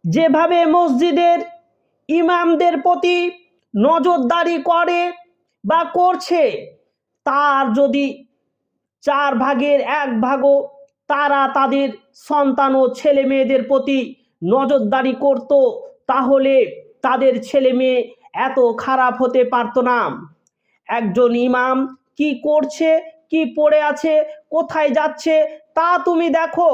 যেভাবে মসজিদের ইমামদের প্রতি নজরদারি করে বা করছে, তার যদি 1/4 তারা তাদের সন্তান ও ছেলে মেয়েদের প্রতি নজরদারি করত, তাহলে তাদের ছেলে মেয়ে এত খারাপ হতে পারত না। একজন ইমাম কি করছে, কি পড়ে আছে, কোথায় যাচ্ছে তা তুমি দেখো,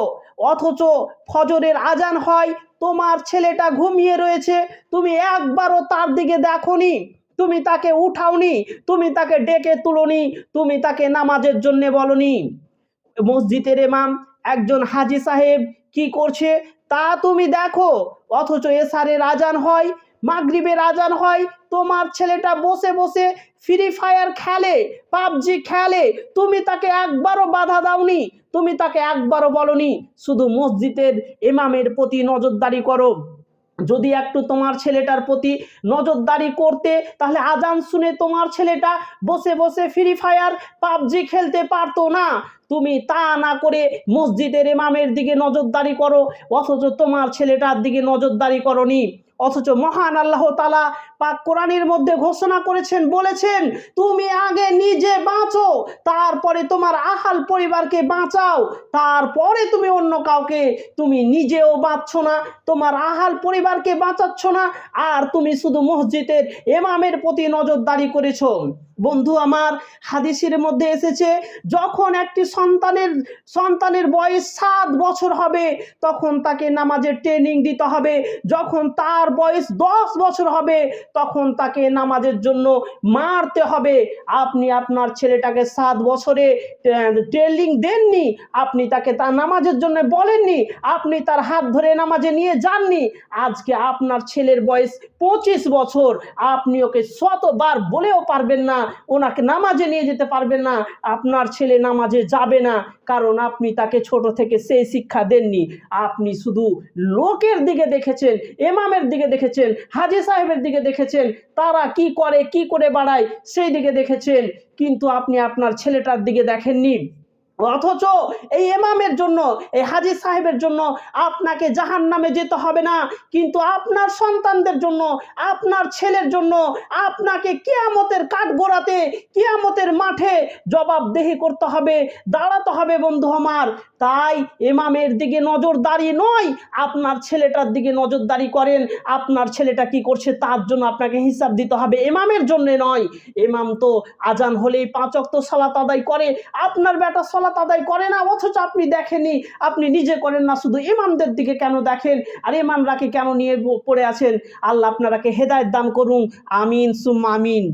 অথচ ফজরের আজান হয়, তোমার ছেলেটা ঘুমিয়ে রয়েছে, তুমি একবারও তার দিকে দেখোনি, তুমি তাকে উঠাওনি, তুমি তাকে ডেকে তুলোনি, তুমি তাকে নামাজের জন্য বলনি। মসজিদের ইমাম একজন হাজী সাহেব কি করছে তা তুমি দেখো, অথচ এশারের আজান হয়, মাগরিবের আজান হয়, তোমার ছেলেটা বসে বসে ফ্রি ফায়ার খেলে, পাবজি খেলে, তুমি তাকে একবারও বাধা দাওনি, তুমি তাকে একবারও বলনি। শুধু মসজিদের ইমামের প্রতি নজরদারি করো। যদি একটু তোমার ছেলেটার প্রতি নজরদারি করতে, তাহলে আজান শুনে তোমার ছেলেটা বসে বসে ফ্রি ফায়ার পাবজি খেলতে পারতো না। তুমি তা না করে মসজিদের ইমামের দিকে নজরদারি করো, অথচ তোমার ছেলেটার দিকে নজরদারি করনি। অথচ মহান আল্লাহ তাআলা পাক কোরআনের মধ্যে ঘোষণা করেছেন, বলেছেন, তুমি আগে নিজে বাঁচো, তারপরে তোমার আহাল পরিবারকে বাঁচাও, তারপরে তুমি অন্য কাউকে। তুমি নিজেও বাঁচছো না, তোমার আহাল পরিবারকে বাঁচাচ্ছ না, আর তুমি শুধু মসজিদের ইমামের প্রতি নজরদারি করেছো। বন্ধু আমার, হাদিসের মধ্যে এসেছে, যখন একটি সন্তানের বয়স 7 বছর হবে, তখন তাকে নামাজের ট্রেনিং দিতে হবে। যখন তার বয়স 10 বছর হবে, তখন তাকে নামাজের জন্য মারতে হবে। আপনি আপনার ছেলেটাকে 7 বছরে ট্রেনিং দেননি, আপনি তাকে তার নামাজের জন্য বলেননি, আপনি তার হাত ধরে নামাজে নিয়ে যাননি। আজকে আপনার ছেলের বয়স 25 বছর, আপনি ওকে শতবার বলেও পারবেন না, ওনাকে নামাজে নিয়ে যেতে পারবেন না। আপনার ছেলে নামাজে যাবে না, কারণ আপনি তাকে ছোট থেকে সেই শিক্ষা দেননি। আপনি শুধু লোকের দিকে দেখেছেন, ইমামের দিকে দেখেছেন, হাজী সাহেবের দিকে দেখেছেন, তারা কি করে, কি করে বাড়ায়, সেই দিকে দেখেছেন, কিন্তু আপনি আপনার ছেলেটার দিকে দেখেননি। অথচ এই ইমামের জন্য, এই হাজী সাহেবের জন্য আপনাকে জাহান্নামে যেতে হবে না, কিন্তু আপনার সন্তানদের জন্য, আপনার ছেলের জন্য আপনাকে কিয়ামতের কাঠগড়াতে, কিয়ামতের মাঠে জবাবদেহি করতে হবে, দাঁড়াতে হবে। বন্ধু আমার, তাই ইমামের দিকে নজরদারি নয়, আপনার ছেলেটার দিকে নজরদারি করেন। আপনার ছেলেটা কি করছে তার জন্য আপনাকে হিসাব দিতে হবে, ইমামের জন্য নয়। ইমাম তো আজান হলেই 5 ওয়াক্ত সালাত আদায় করে, আপনার বেটা সালাত আদায় করে না, অথচ আপনি দেখেনি, আপনি নিজে করেন না, শুধু ইমামদের দিকে কেন দেখেন, আর ইমামরাকে কেন নিয়ে পড়ে আছেন? আল্লাহ আপনারাকে হেদায়েত দান করুন, আমিন সুম্মা আমিন।